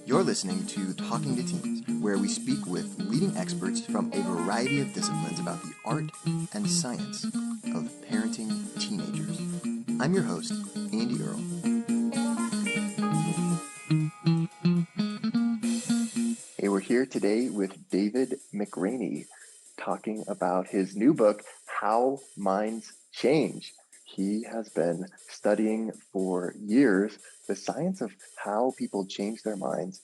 You're listening to Talking to Teens, where we speak with leading experts from a variety of disciplines about the art and science of parenting teenagers. I'm your host, Andy Earle. Hey, we're here today with David McRaney talking about his new book, How Minds Change. He has been studying for years the science of how people change their minds,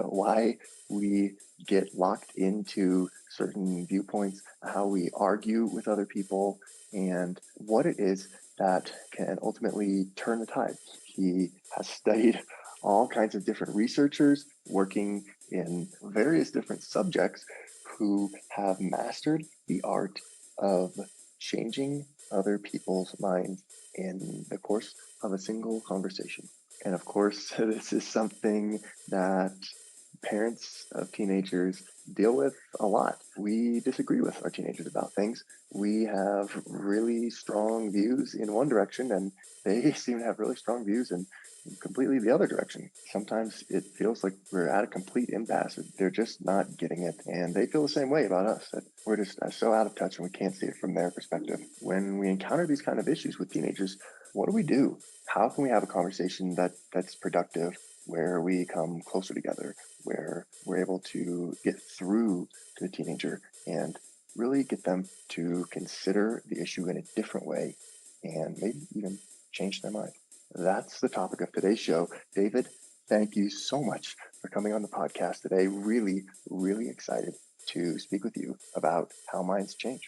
why we get locked into certain viewpoints, how we argue with other people, and what it is that can ultimately turn the tide. He has studied all kinds of different researchers working in various different subjects who have mastered the art of changing other people's minds in the course of a single conversation. And of course, this is something that parents of teenagers deal with a lot. We disagree with our teenagers about things. We have really strong views in one direction, and they seem to have really strong views in completely the other direction. Sometimes it feels like we're at a complete impasse. They're just not getting it, and they feel the same way about us, that we're just so out of touch and we can't see it from their perspective. When we encounter these kind of issues with teenagers, what do? How can we have a conversation that's productive, where we come closer together, where we're able to get through to the teenager and really get them to consider the issue in a different way and maybe even change their mind? That's the topic of today's show. David, thank you so much for coming on the podcast today. Really, really excited to speak with you about how minds change.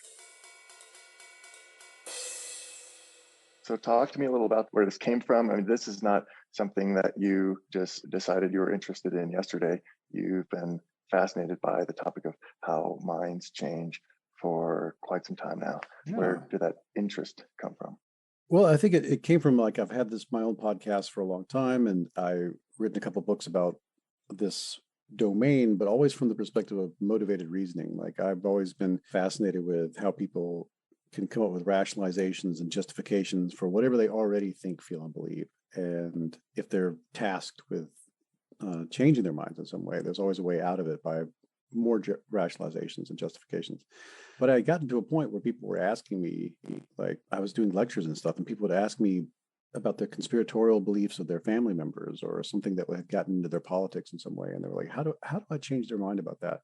So talk to me a little about where this came from. I mean, this is not something that you just decided you were interested in yesterday. You've been fascinated by the topic of how minds change for quite some time now. Yeah. Where did that interest come from? Well, I think it came from, like, I've had my own podcast for a long time, and I've written a couple of books about this domain, but always from the perspective of motivated reasoning. Like, I've always been fascinated with how people can come up with rationalizations and justifications for whatever they already think, feel, and believe. And if they're tasked with changing their minds in some way, there's always a way out of it by more rationalizations and justifications. But I got to a point where people were asking me, like, I was doing lectures and stuff, and people would ask me about the conspiratorial beliefs of their family members or something that had gotten into their politics in some way. And they were like, how do I change their mind about that?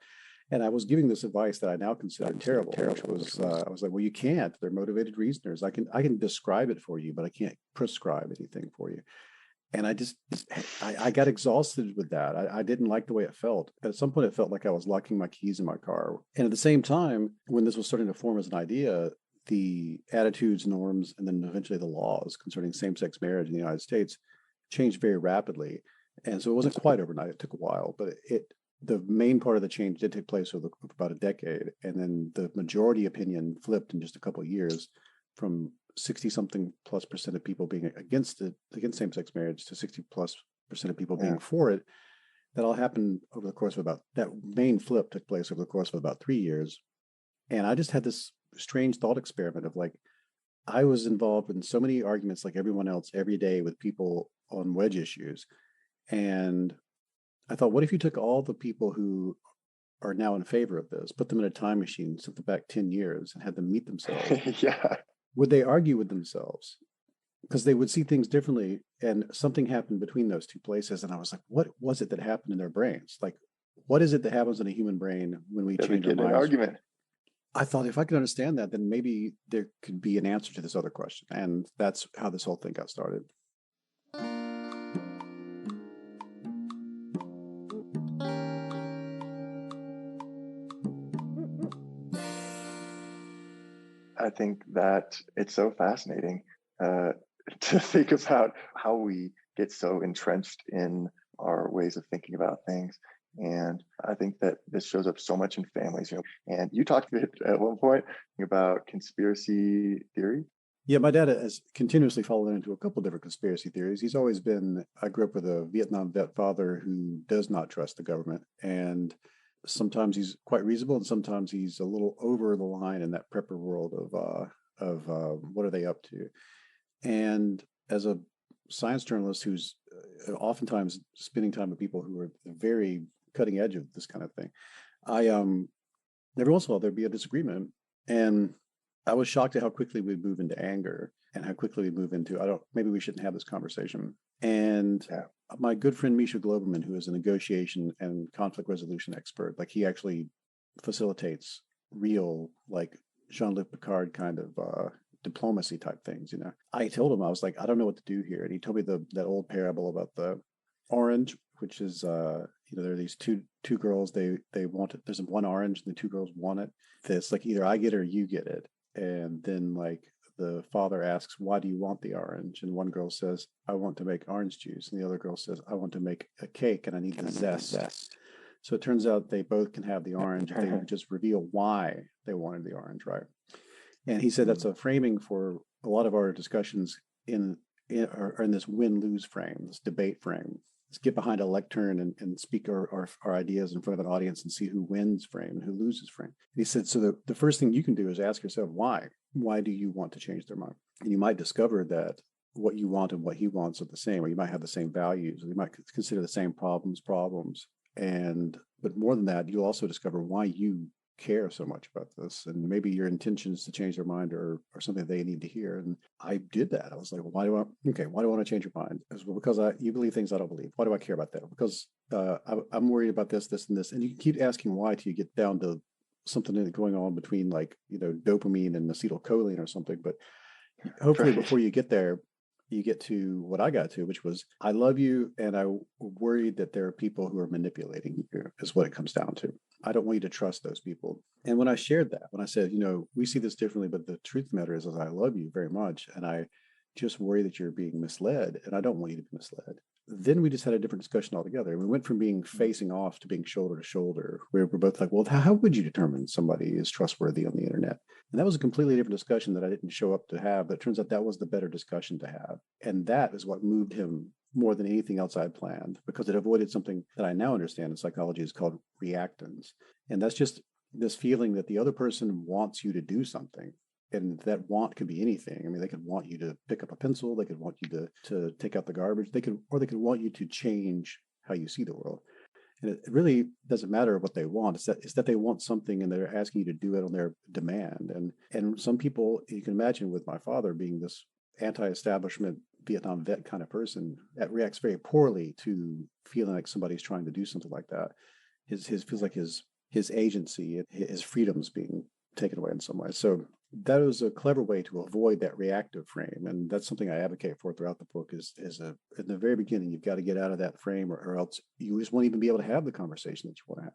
And I was giving this advice that I now consider terrible. Which was, I was like, well, you can't. They're motivated reasoners. I can describe it for you, but I can't prescribe anything for you. And I got exhausted with that. I didn't like the way it felt. At some point, it felt like I was locking my keys in my car. And at the same time, when this was starting to form as an idea, the attitudes, norms, and then eventually the laws concerning same-sex marriage in the United States changed very rapidly. And so it wasn't quite overnight. It took a while, but the main part of the change did take place over about a decade. And then the majority opinion flipped in just a couple of years from 60-something plus percent of people being against same-sex marriage to 60+ percent of people being for it. That all happened over the course of that main flip took place over the course of about 3 years. And I just had this strange thought experiment of, like, I was involved in so many arguments like everyone else every day with people on wedge issues. And I thought, what if you took all the people who are now in favor of this, put them in a time machine, sent them back 10 years and had them meet themselves? Yeah. Would they argue with themselves? Because they would see things differently, and something happened between those two places. And I was like, what was it that happened in their brains? Like, what is it that happens in a human brain when we change our minds? An argument. I thought, if I could understand that, then maybe there could be an answer to this other question. And that's how this whole thing got started. I think that it's so fascinating to think about how we get so entrenched in our ways of thinking about things. And I think that this shows up so much in families. And you talked a bit at one point about conspiracy theory. Yeah, my dad has continuously fallen into a couple of different conspiracy theories. He's always been, I grew up with a Vietnam vet father who does not trust the government. And sometimes he's quite reasonable, and sometimes he's a little over the line in that prepper world of what are they up to? And as a science journalist who's oftentimes spending time with people who are very cutting edge of this kind of thing, I every once in a while there'd be a disagreement, and I was shocked at how quickly we'd move into anger and how quickly we move into, I don't, maybe we shouldn't have this conversation. And Yeah. my good friend Misha Globerman, who is a negotiation and conflict resolution expert, like he actually facilitates real, like Jean-Luc Picard kind of diplomacy type things. You know, I told him, I was like, I don't know what to do here, and he told me that old parable about the orange, which is there are these two girls, they want it. There's one orange and the two girls want it. It's like either I get it or you get it. And then like the father asks, why do you want the orange? And one girl says, I want to make orange juice. And the other girl says, I want to make a cake and I need the zest. So it turns out they both can have the orange if they just reveal why they wanted the orange, right? And he said that's a framing for a lot of our discussions in this win-lose frame, this debate frame. Let's get behind a lectern and speak our ideas in front of an audience and see who wins frame and who loses frame. And he said, so the first thing you can do is ask yourself, why? Why do you want to change their mind? And you might discover that what you want and what he wants are the same, or you might have the same values, or you might consider the same problems. But more than that, you'll also discover why you care so much about this, and maybe your intention is to change their mind or something they need to hear. And I did that. I was like, well, why do I want to change your mind? It was, well, because you believe things I don't believe. Why do I care about that? Because I'm worried about this and this. And you can keep asking why till you get down to something going on between, like, dopamine and acetylcholine or something. But hopefully before you get there, you get to what I got to, which was, I love you, and I'm worried that there are people who are manipulating you, is what it comes down to. I don't want you to trust those people. And when I shared that, when I said, we see this differently, but the truth of the matter is I love you very much, and I just worry that you're being misled, and I don't want you to be misled. Then we just had a different discussion altogether. We went from being facing off to being shoulder to shoulder, where we're both like, well, how would you determine somebody is trustworthy on the internet? And that was a completely different discussion that I didn't show up to have, but it turns out that was the better discussion to have. And that is what moved him more than anything else I'd planned, because it avoided something that I now understand in psychology is called reactance. And that's just this feeling that the other person wants you to do something. And that want could be anything. I mean, they could want you to pick up a pencil. They could want you to take out the garbage. They could want you to change how you see the world. And it really doesn't matter what they want. It's that they want something, and they're asking you to do it on their demand. And some people, you can imagine, with my father being this anti-establishment Vietnam vet kind of person, that reacts very poorly to feeling like somebody's trying to do something like that. His feels like his agency, his freedom's being taken away in some way. So that was a clever way to avoid that reactive frame. And that's something I advocate for throughout the book is in the very beginning, you've got to get out of that frame, or else you just won't even be able to have the conversation that you want to have.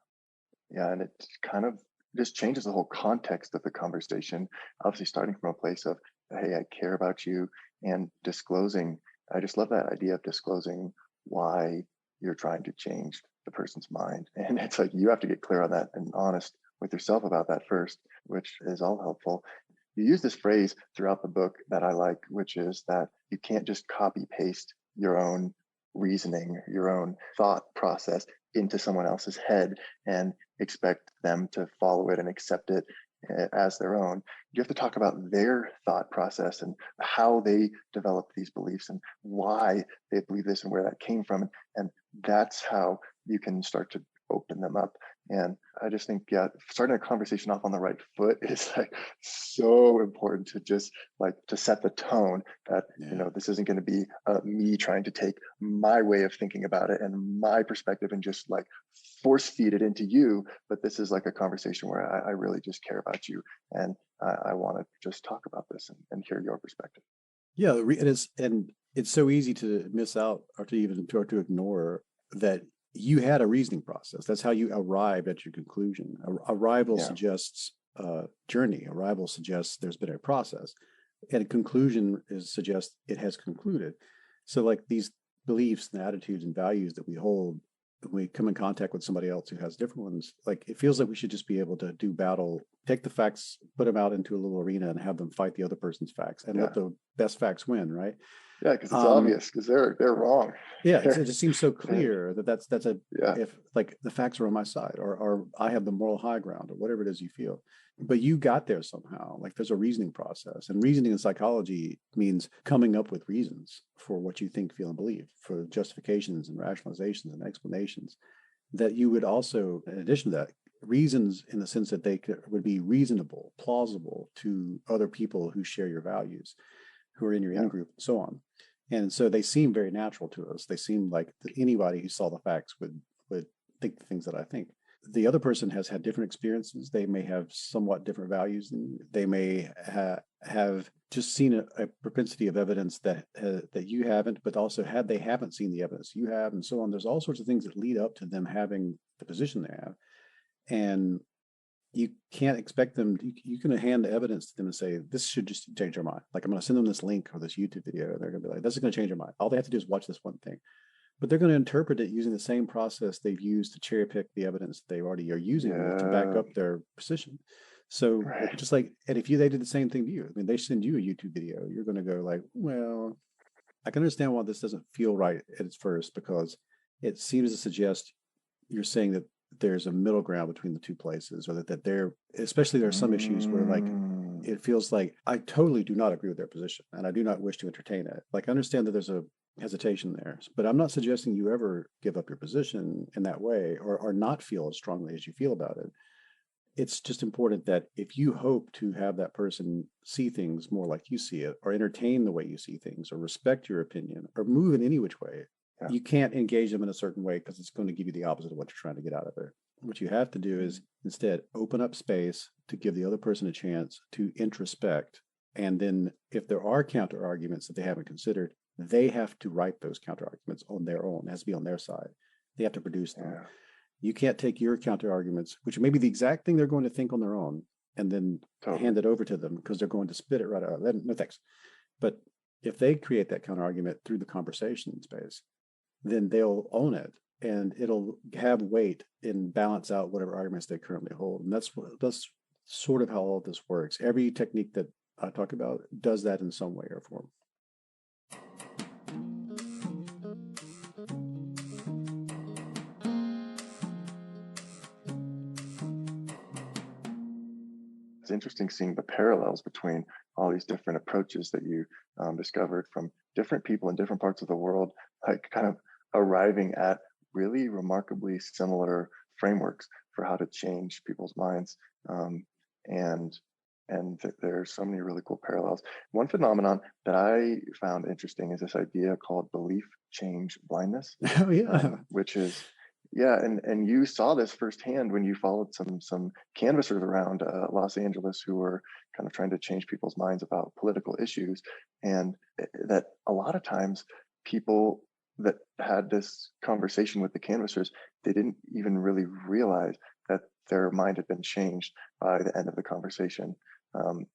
Yeah, and it kind of just changes the whole context of the conversation. Obviously, starting from a place of, hey, I care about you, and disclosing. I just love that idea of disclosing why you're trying to change the person's mind. And it's like you have to get clear on that and honest with yourself about that first, which is all helpful. You use this phrase throughout the book that I like, which is that you can't just copy paste your own reasoning, your own thought process into someone else's head and expect them to follow it and accept it as their own. You have to talk about their thought process and how they developed these beliefs and why they believe this and where that came from. And that's how you can start to open them up. And I just think, yeah, starting a conversation off on the right foot is like so important to just like to set the tone that, this isn't going to be me trying to take my way of thinking about it and my perspective and just like force feed it into you. But this is like a conversation where I really just care about you. And I want to just talk about this and hear your perspective. Yeah, it's so easy to miss out or to ignore that you had a reasoning process. That's how you arrived at your conclusion. Arrival suggests journey. Arrival suggests there's been a process, and a conclusion suggests it has concluded. So, like these beliefs and attitudes and values that we hold, when we come in contact with somebody else who has different ones, like it feels like we should just be able to do battle, take the facts, put them out into a little arena, and have them fight the other person's facts, and let the best facts win, right? Yeah, because it's obvious, because they're wrong. Yeah, it just seems so clear if like the facts are on my side, or I have the moral high ground, or whatever it is you feel. but you got there somehow. Like there's a reasoning process, and reasoning in psychology means coming up with reasons for what you think, feel, and believe, for justifications and rationalizations and explanations that you would also, in addition to that, reasons in the sense that would be reasonable, plausible to other people who share your values, who are in your in group, and so on. And so they seem very natural to us. They seem like anybody who saw the facts would think the things that I think. The other person has had different experiences. They may have somewhat different values, and they may have just seen a propensity of evidence that you haven't, but also they haven't seen the evidence you have, and so on. There's all sorts of things that lead up to them having the position they have, and you can't expect them. You can hand the evidence to them and say, this should just change their mind. Like, I'm going to send them this link or this YouTube video, and they're going to be like, this is going to change their mind. All they have to do is watch this one thing. But they're going to interpret it using the same process they've used to cherry pick the evidence that they already are using to back up their position. So just like, and if they did the same thing to you, I mean, they send you a YouTube video, you're going to go like, well, I can understand why this doesn't feel right at its first, because it seems to suggest you're saying that there's a middle ground between the two places, or that especially there are some issues where like it feels like I totally do not agree with their position and I do not wish to entertain it. Like, I understand that there's a hesitation there, but I'm not suggesting you ever give up your position in that way, or not feel as strongly as you feel about it. It's just important that if you hope to have that person see things more like you see it, or entertain the way you see things, or respect your opinion, or move in any which way, you can't engage them in a certain way, because it's going to give you the opposite of what you're trying to get out of it. What you have to do is instead open up space to give the other person a chance to introspect. And then if there are counter arguments that they haven't considered, they have to write those counter arguments on their own. It has to be on their side. They have to produce them. You can't take your counter arguments, which may be the exact thing they're going to think on their own, and then hand it over to them, because they're going to spit it right out. No thanks. But if they create that counter argument through the conversation space, then they'll own it, and it'll have weight and balance out whatever arguments they currently hold. And that's sort of how all of this works. Every technique that I talk about does that in some way or form. It's interesting seeing the parallels between all these different approaches that you discovered from different people in different parts of the world, like kind of arriving at really remarkably similar frameworks for how to change people's minds. And there's so many really cool parallels. One phenomenon that I found interesting is this idea called belief change blindness. Oh yeah. Which is, and you saw this firsthand when you followed some canvassers around Los Angeles who were kind of trying to change people's minds about political issues, and that a lot of times people that had this conversation with the canvassers, they didn't even really realize that their mind had been changed by the end of the conversation.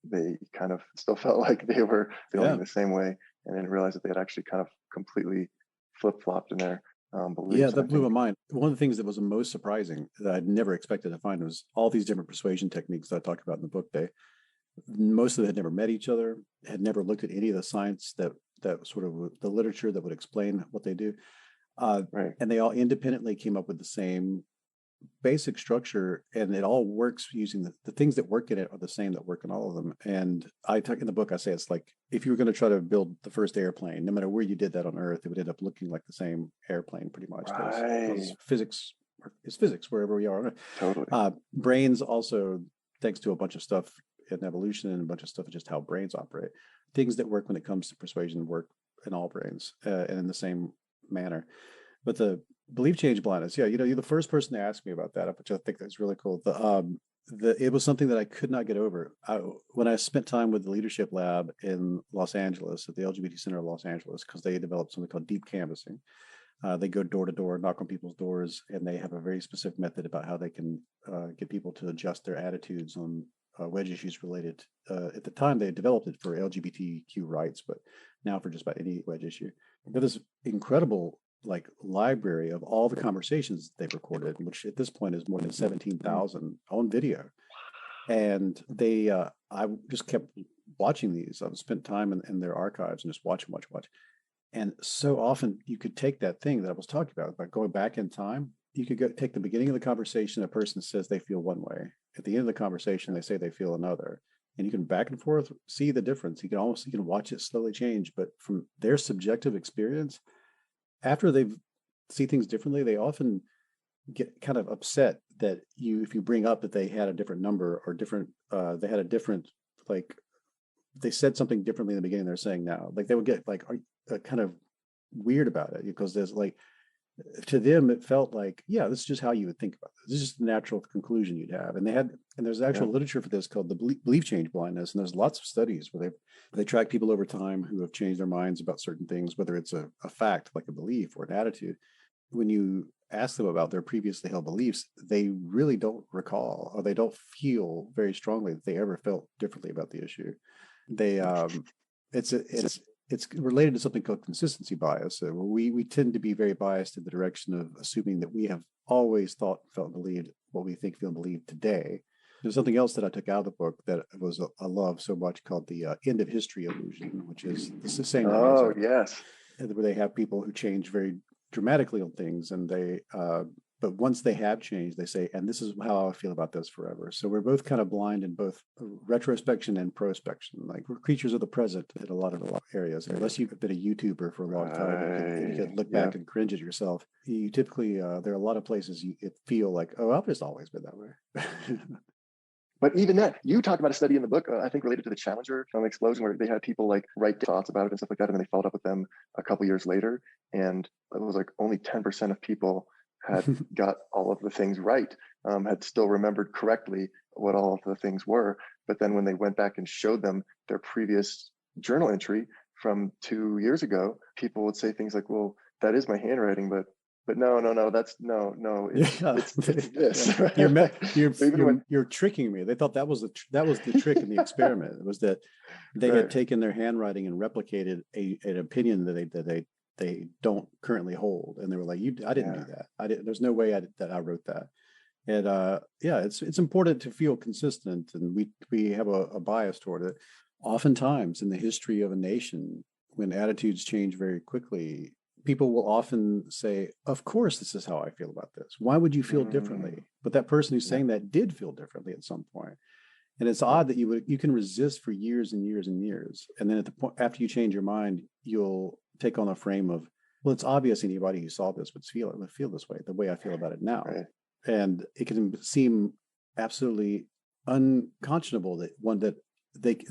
They kind of still felt like they were feeling the same way, and then realized that they had actually kind of completely flip-flopped in their beliefs. Yeah, that blew my mind. One of the things that was the most surprising that I'd never expected to find was all these different persuasion techniques that I talk about in the book. Most of them had never met each other, had never looked at any of the science that sort of the literature that would explain what they do. And they all independently came up with the same basic structure, and it all works using the things that work in it are the same that work in all of them. And I talk in the book, I say it's like if you were going to try to build the first airplane, no matter where you did that on Earth, it would end up looking like the same airplane pretty much. Because physics is physics wherever we are on Earth. Totally. Brains also, thanks to a bunch of stuff in evolution and a bunch of stuff in just how brains operate, things that work when it comes to persuasion work in all brains and in the same manner. But the belief change blindness, you're the first person to ask me about that, which I think is really cool. It was something that I could not get over. When I spent time with the Leadership Lab in Los Angeles, at the LGBT Center of Los Angeles, because they developed something called deep canvassing. They go door to door, knock on people's doors, and they have a very specific method about how they can get people to adjust their attitudes on wedge issues related. At the time, they developed it for LGBTQ rights, but now for just about any wedge issue. But this incredible library of all the conversations they've recorded, which at this point is more than 17,000 on video. And I just kept watching these. I've spent time in their archives and just watch. And so often you could take that thing that I was talking about going back in time you could take the beginning of the conversation, a person says they feel one way. At the end of the conversation, they say they feel another. And you can back and forth see the difference. You can watch it slowly change. But from their subjective experience, after they see things differently, they often get kind of upset that if you bring up that they had a different number or different, they had a different, like, they said something differently in the beginning they're saying now. Like they would get like kind of weird about it, because there's like, to them it felt like, yeah, this is just how you would think about this. This is just the natural conclusion you'd have. And there's actual literature for this called the belief change blindness. And there's lots of studies where they track people over time who have changed their minds about certain things, whether it's a fact like a belief or an attitude. When you ask them about their previously held beliefs, they really don't recall, or they don't feel very strongly that they ever felt differently about the issue. They it's related to something called consistency bias. So we tend to be very biased in the direction of assuming that we have always thought, felt, and believed what we think, feel, and believe today. There's something else that I took out of the book that I love so much, called the end of history illusion, which is the same concept. Oh, yes. Where they have people who change very dramatically on things, and but once they have changed, they say, and this is how I feel about this forever. So we're both kind of blind in both retrospection and prospection. Like, we're creatures of the present in a lot of areas. Unless you've been a YouTuber for a long time and you can look back and cringe at yourself, you typically, there are a lot of places you feel like, oh, I've just always been that way. But even that, you talked about a study in the book, I think related to the Challenger explosion, where they had people like write thoughts about it and stuff like that, and then they followed up with them a couple years later, and it was like only 10% of people had got all of the things right, had still remembered correctly what all of the things were. But then when they went back and showed them their previous journal entry from 2 years ago, people would say things like, "Well, that is my handwriting, but no, that's no, it's this." You're tricking me. They thought that was the trick in the experiment. It was that they had taken their handwriting and replicated an opinion that they don't currently hold, and they were like, I didn't do that. There's no way that I wrote that. And it's important to feel consistent, and we have a bias toward it. Oftentimes in the history of a nation, when attitudes change very quickly, people will often say, of course, this is how I feel about this. Why would you feel differently? But that person who's saying that did feel differently at some point. And it's odd that you can resist for years and years and years. And then at the point, after you change your mind, you'll take on a frame of, well, it's obvious anybody who saw this would feel this way, the way I feel about it now. Right. And it can seem absolutely unconscionable that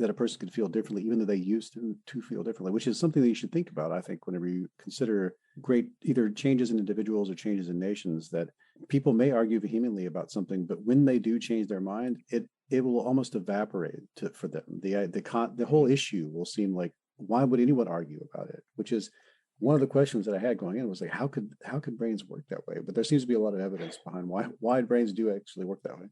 a person could feel differently, even though they used to feel differently, which is something that you should think about, I think, whenever you consider great either changes in individuals or changes in nations. That people may argue vehemently about something, but when they do change their mind, it will almost evaporate for them. The whole issue will seem like, why would anyone argue about it? Which is one of the questions that I had going in, was like, how could brains work that way? But there seems to be a lot of evidence behind why brains do actually work that way.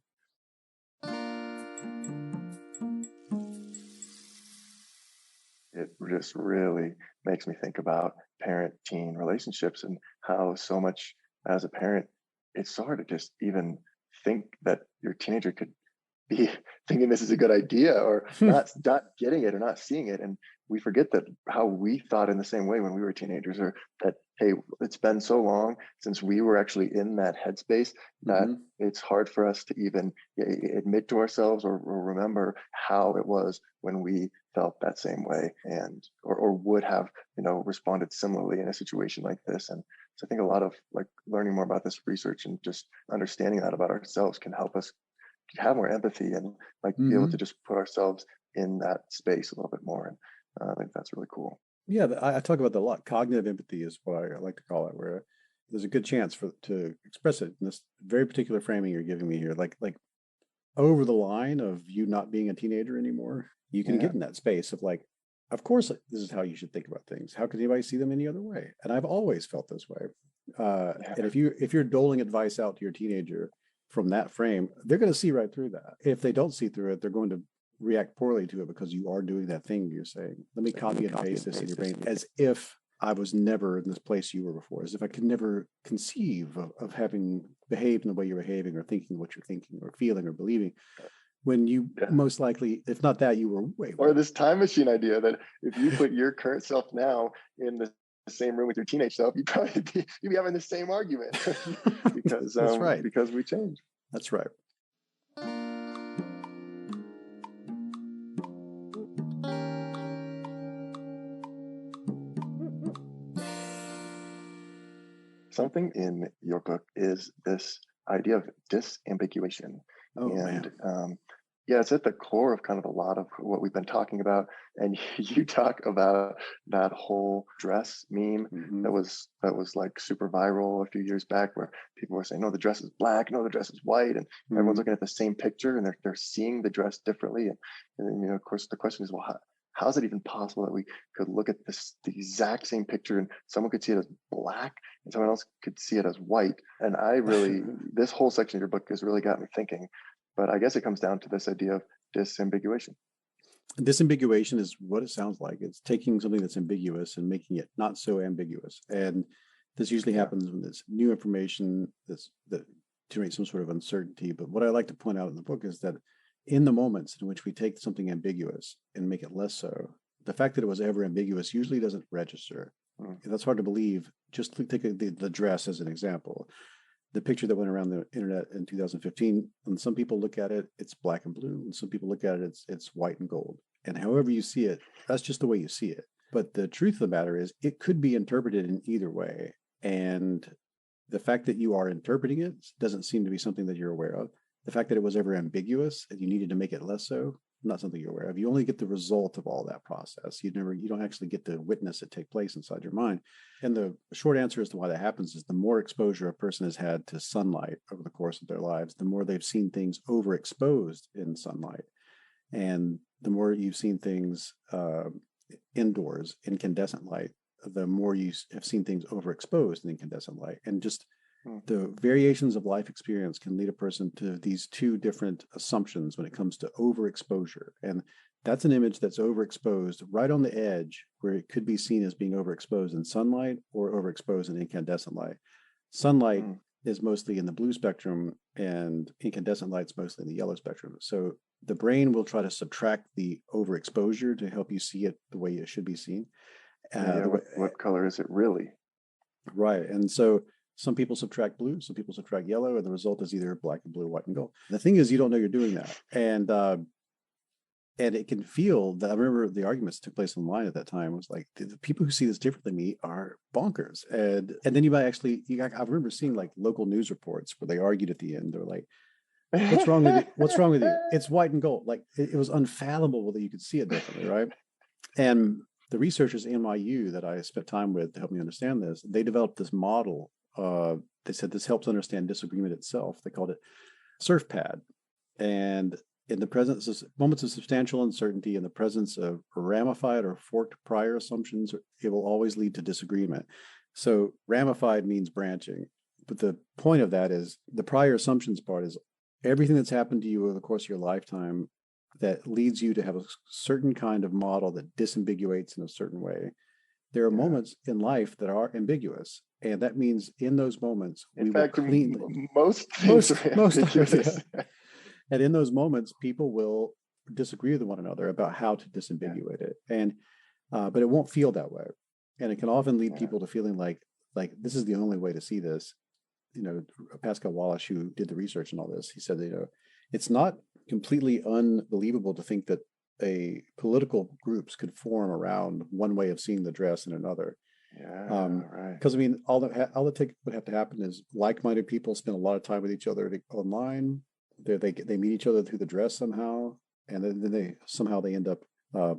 It just really makes me think about parent-teen relationships, and how so much as a parent, it's so hard to just even think that your teenager could be thinking this is a good idea, or not getting it or not seeing it. And we forget that how we thought in the same way when we were teenagers, or that, hey, it's been so long since we were actually in that headspace that it's hard for us to even admit to ourselves or remember how it was when we felt that same way, and or would have responded similarly in a situation like this. And so I think a lot of like learning more about this research and just understanding that about ourselves can help us have more empathy, and like be able to just put ourselves in that space a little bit more. And I think that's really cool. Yeah, I talk about that a lot. Cognitive empathy is what I like to call it, where there's a good chance to express it in this very particular framing you're giving me here. Like over the line of you not being a teenager anymore, you can get in that space of like, of course, this is how you should think about things. How could anybody see them any other way? And I've always felt this way. And if you're doling advice out to your teenager from that frame, they're going to see right through that. If they don't see through it, they're going to react poorly to it, because you are doing that thing you're saying. Let me copy and paste this in your brain, as if I was never in this place you were before, as if I could never conceive of having behaved in the way you're behaving, or thinking what you're thinking, or feeling or believing, when you most likely, if not that, you were way. Or this time machine idea that if you put your current self now in the the same room with your teenage self, you'd be having the same argument because That's right. because we change. That's right. Something in your book is this idea of disambiguation. Oh, And man. yeah, it's at the core of kind of a lot of what we've been talking about. And you talk about that whole dress meme Mm-hmm. that was like super viral a few years back, where people were saying, no, the dress is black, no, the dress is white, and everyone's looking at the same picture and they're seeing the dress differently. And you know, of course, the question is, well, how is it even possible that we could look at the exact same picture and someone could see it as black and someone else could see it as white? And I really, this whole section of your book has really got me thinking. But I guess it comes down to this idea of disambiguation. Disambiguation is what it sounds like. It's taking something that's ambiguous and making it not so ambiguous. And this usually happens when there's new information that generates some sort of uncertainty. But what I like to point out in the book is that in the moments in which we take something ambiguous and make it less so, the fact that it was ever ambiguous usually doesn't register. And that's hard to believe. Just take the dress as an example. The picture that went around the internet in 2015, and some people look at it, it's black and blue, and some people look at it, it's white and gold. And however you see it, that's just the way you see it. But the truth of the matter is, it could be interpreted in either way. And the fact that you are interpreting it doesn't seem to be something that you're aware of. The fact that it was ever ambiguous and you needed to make it less so, not something you're aware of. You only get the result of all that process. You don't actually get to witness it take place inside your mind. And the short answer as to why that happens is the more exposure a person has had to sunlight over the course of their lives, the more they've seen things overexposed in sunlight. And the more you've seen things indoors, incandescent light, the more you have seen things overexposed in incandescent light. And just the variations of life experience can lead a person to these two different assumptions when it comes to overexposure. And that's an image that's overexposed right on the edge where it could be seen as being overexposed in sunlight or overexposed in incandescent light. Sunlight is mostly in the blue spectrum and incandescent light's mostly in the yellow spectrum. So the brain will try to subtract the overexposure to help you see it the way it should be seen. What color is it really? Right. And so some people subtract blue, some people subtract yellow, and the result is either black and blue, white and gold. The thing is, you don't know you're doing that. And it can feel that. I remember the arguments that took place online at that time was like, the people who see this different than me are bonkers. And then you might actually, I remember seeing like local news reports where they argued at the end. They're like, what's wrong with you? What's wrong with you? It's white and gold. Like it was unfathomable that you could see it differently, right? And the researchers at NYU that I spent time with to help me understand this, they developed this model. They said this helps understand disagreement itself. They called it SURFPAD. And in the presence of moments of substantial uncertainty, in the presence of ramified or forked prior assumptions, it will always lead to disagreement. So ramified means branching. But the point of that is the prior assumptions part is everything that's happened to you over the course of your lifetime that leads you to have a certain kind of model that disambiguates in a certain way. There are moments in life that are ambiguous. And that means in those moments, in fact, most things are ambiguous. And in those moments, people will disagree with one another about how to disambiguate it. And but it won't feel that way. And it can often lead people to feeling like this is the only way to see this. You know, Pascal Walsh, who did the research and all this, he said, it's not completely unbelievable to think that political groups could form around one way of seeing the dress and another. Right. Because I mean, all that would have to happen is like-minded people spend a lot of time with each other online. They meet each other through the dress somehow, and then they end up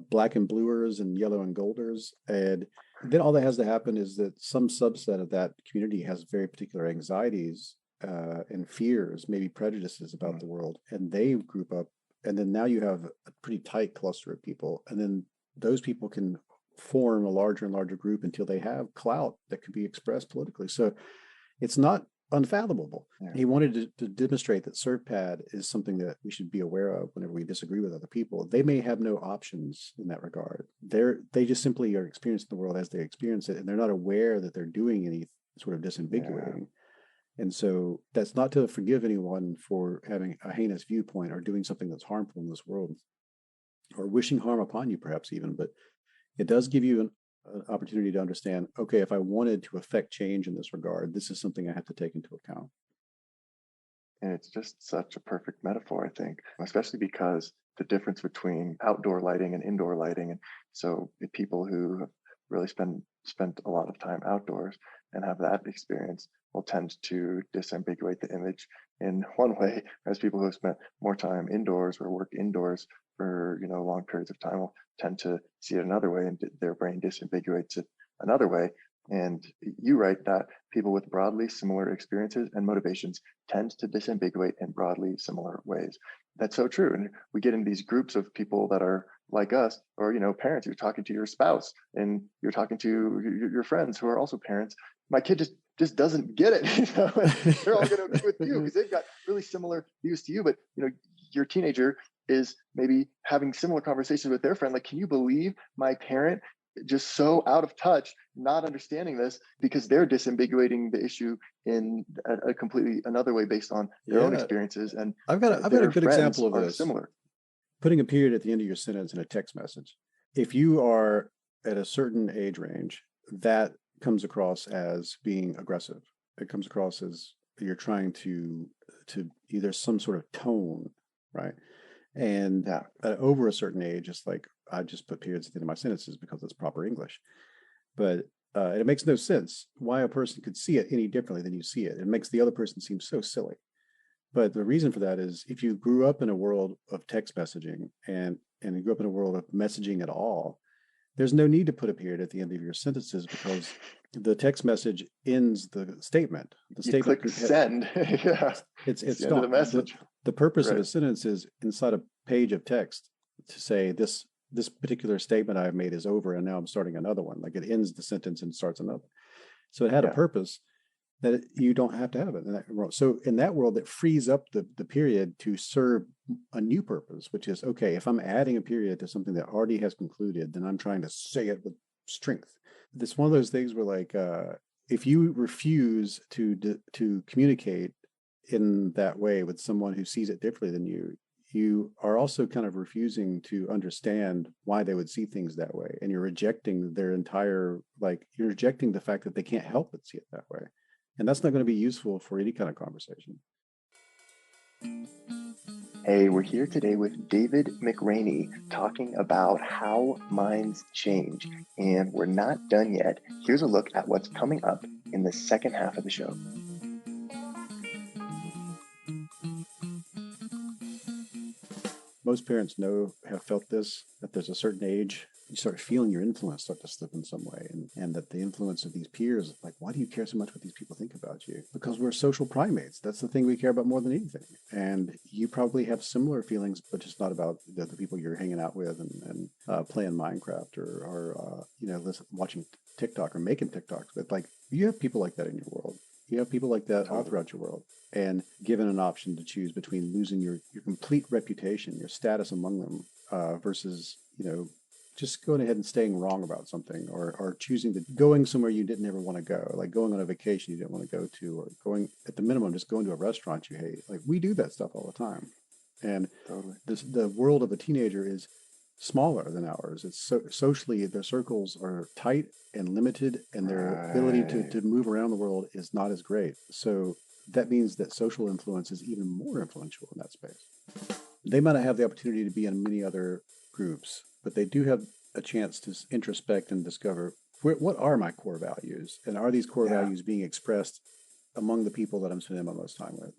black and bluers and yellow and golders. And then all that has to happen is that some subset of that community has very particular anxieties and fears, maybe prejudices about the world, and they group up. And then now you have a pretty tight cluster of people, and then those people can form a larger and larger group until they have clout that can be expressed politically. So it's not unfathomable. He wanted to demonstrate that SURFPAD is something that we should be aware of whenever we disagree with other people. They may have no options in that regard. They just simply are experiencing the world as they experience it, and they're not aware that they're doing any sort of disambiguating. And so that's not to forgive anyone for having a heinous viewpoint or doing something that's harmful in this world or wishing harm upon you, perhaps even, but it does give you an opportunity to understand, okay, if I wanted to affect change in this regard, this is something I have to take into account. And it's just such a perfect metaphor, I think, especially because the difference between outdoor lighting and indoor lighting. And so the people who have really spent a lot of time outdoors and have that experience will tend to disambiguate the image in one way, as people who have spent more time indoors or work indoors for long periods of time will tend to see it another way, and their brain disambiguates it another way. And you write that people with broadly similar experiences and motivations tend to disambiguate in broadly similar ways. That's so true. And we get in these groups of people that are like us, or parents. You're talking to your spouse, and you're talking to your friends who are also parents. My kid just doesn't get it. They're all going to agree with you because they've got really similar views to you. But your teenager is maybe having similar conversations with their friend. Like, can you believe my parent just so out of touch, not understanding this, because they're disambiguating the issue in a completely another way based on their own experiences. And I've got a good example of this. Similar. Putting a period at the end of your sentence in a text message. If you are at a certain age range, that comes across as being aggressive. It comes across as you're trying to either some sort of tone, right? And over a certain age, it's like, I just put periods at the end of my sentences because it's proper English. But it makes no sense why a person could see it any differently than you see it. It makes the other person seem so silly. But the reason for that is if you grew up in a world of text messaging and you grew up in a world of messaging at all, there's no need to put a period at the end of your sentences because the text message ends the statement. The statement click send. Yeah. It's the end of the message. The purpose of a sentence is inside a page of text to say this particular statement I've made is over and now I'm starting another one. Like it ends the sentence and starts another. So it had a purpose that you don't have to have it in that world. So in that world, it frees up the period to serve a new purpose, which is, okay, if I'm adding a period to something that already has concluded, then I'm trying to say it with strength. It's one of those things where like, if you refuse to communicate in that way with someone who sees it differently than you are also kind of refusing to understand why they would see things that way. And you're rejecting their entire, you're rejecting the fact that they can't help but see it that way. And that's not going to be useful for any kind of conversation. Hey, we're here today with David McRaney talking about how minds change. And we're not done yet. Here's a look at what's coming up in the second half of the show. Most parents have felt this, that there's a certain age, you start feeling your influence start to slip in some way. And that the influence of these peers, like, why do you care so much what these people think about you? Because we're social primates. That's the thing we care about more than anything. And you probably have similar feelings, but just not about the people you're hanging out with and playing Minecraft or watching TikTok or making TikToks. But like, you have people like that in your world. You have people like that all throughout your world. And given an option to choose between losing your complete reputation, your status among them, versus, just going ahead and staying wrong about something or choosing going somewhere you didn't ever want to go, like going on a vacation you didn't want to go to, or going at the minimum, just going to a restaurant you hate. Like we do that stuff all the time. And the world of a teenager is smaller than ours. It's socially, their circles are tight and limited, and their ability to move around the world is not as great. So that means that social influence is even more influential in that space. They might not have the opportunity to be in many other groups, but they do have a chance to introspect and discover what are my core values, and are these core values being expressed among the people that I'm spending my most time with?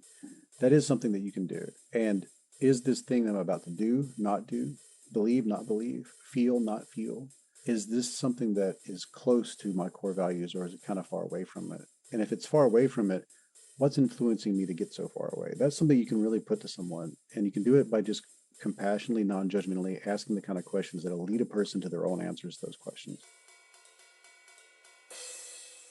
That is something that you can do. And is this thing I'm about to do, not do, believe, not believe, feel, not feel, is this something that is close to my core values, or is it kind of far away from it? And if it's far away from it, what's influencing me to get so far away? That's something you can really put to someone. And you can do it by just compassionately, non-judgmentally asking the kind of questions that will lead a person to their own answers to those questions.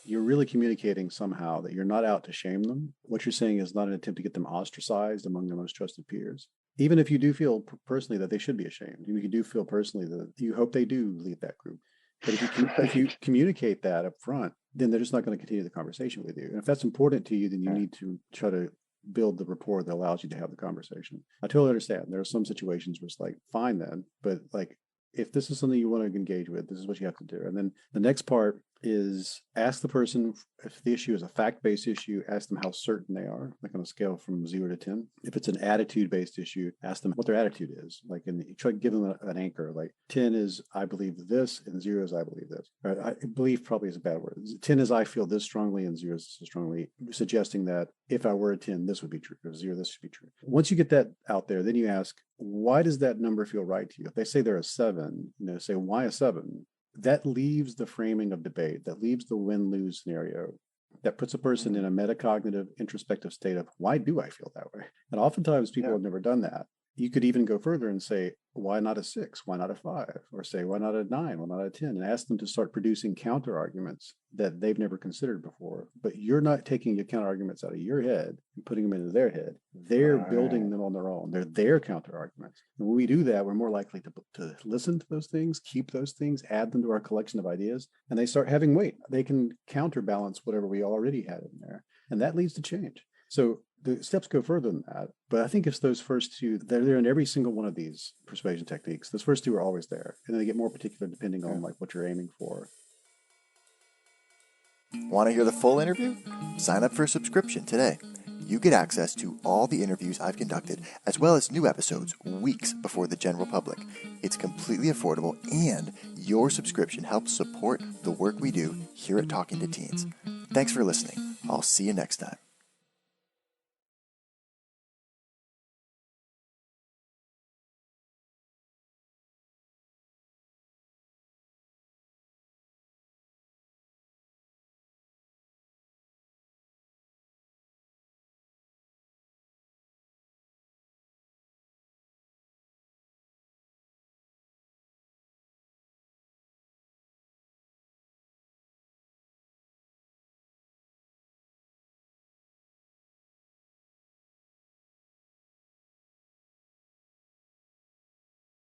You're really communicating somehow that you're not out to shame them. What you're saying is not an attempt to get them ostracized among their most trusted peers. Even if you do feel personally that they should be ashamed, you do feel personally that you hope they do leave that group. But if you communicate that up front, then they're just not going to continue the conversation with you. And if that's important to you, then you need to try to build the rapport that allows you to have the conversation. I totally understand. There are some situations where it's like, fine then, but like, if this is something you want to engage with, this is what you have to do. And then the next part is ask the person, if the issue is a fact-based issue, ask them how certain they are, like on a scale from 0 to 10. If it's an attitude-based issue, ask them what their attitude is. Like, and try to give them an anchor. Like 10 is I believe this, and 0 is I believe this. Right? I believe probably is a bad word. 10 is I feel this strongly, and 0 is so strongly, suggesting that if I were a 10, this would be true. If 0, this should be true. Once you get that out there, then you ask, why does that number feel right to you? If they say they're a 7, say, why a 7? That leaves the framing of debate, that leaves the win-lose scenario, that puts a person in a metacognitive, introspective state of, why do I feel that way? And oftentimes people have never done that. You could even go further and say, why not a 6? Why not a 5? Or say, why not a 9? Why not a 10? And ask them to start producing counter arguments that they've never considered before. But you're not taking your counter arguments out of your head and putting them into their head. They're building them on their own. They're their counter arguments. And when we do that, we're more likely to listen to those things, keep those things, add them to our collection of ideas, and they start having weight. They can counterbalance whatever we already had in there. And that leads to change. So the steps go further than that, but I think it's those first two, they're there in every single one of these persuasion techniques. Those first two are always there, and then they get more particular depending on like what you're aiming for. Want to hear the full interview? Sign up for a subscription today. You get access to all the interviews I've conducted, as well as new episodes weeks before the general public. It's completely affordable, and your subscription helps support the work we do here at Talking to Teens. Thanks for listening. I'll see you next time.